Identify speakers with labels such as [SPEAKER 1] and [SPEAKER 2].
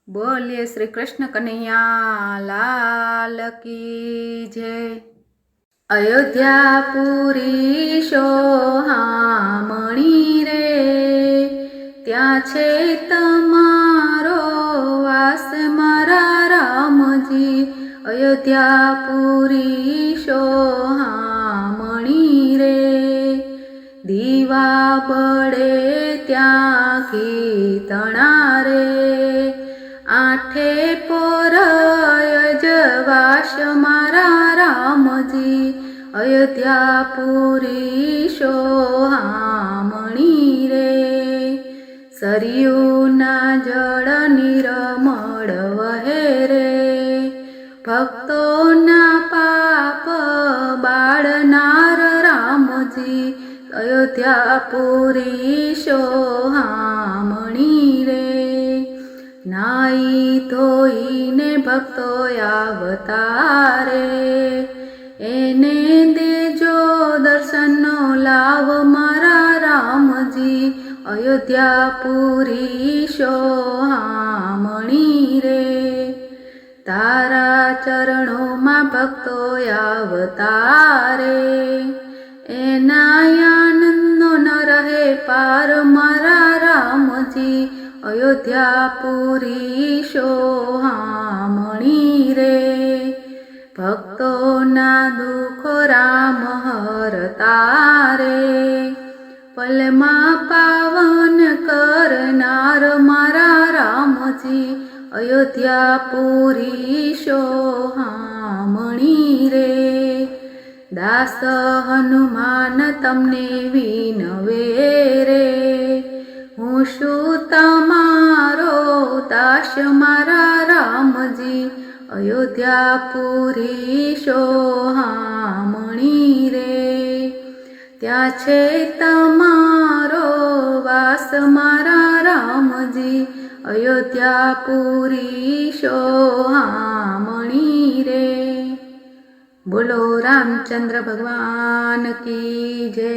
[SPEAKER 1] बोलिए श्री कृष्ण कन्हैया लाल की जय। अयोध्यापुरी सोहामणी रे, ત્યાં છે તમારો વાસ મારા રામજી। અયોધ્યાપુરી સોહામણી રે, દીવા બળે ત્યાં કીર્તણા રે, આઠે પોર અજવાસ મારા રામજી। અયોધ્યાપુરી સોહામણી રે, સરયુના જળ નિર્મળ વહે રે, ભક્તોના પાપ બાળનાર રામજી। અયોધ્યાપુરી સોહામણી રે, નાઈ ધોઈને ભક્તો આવતારે, એને દેજો દર્શનનો લાવ મારા રામજી। અયોધ્યાપુરી સોહામણી રે, તારા ચરણોમાં ભક્તો આવતારે, એના આનંદનો ન રહે પાર મારા રામજી। અયોધ્યાપુરી સોહામણી રે, ભક્તોના દુઃખો રામ હરતારે, પલમાં પાવન કરનાર મારા રામજી। અયોધ્યાપુરી સોહામણી રે, દાસ હનુમાન તમને વિનવે રે, હું શું તમારો દાસ મારા રામજી। અયોધ્યાપુરી સોહામણી રે, ત્યાં છે તમારો વાસ મારા રામજી। અયોધ્યાપુરી સોહામણી રે, બોલો રામચંદ્ર ભગવાન કી જય।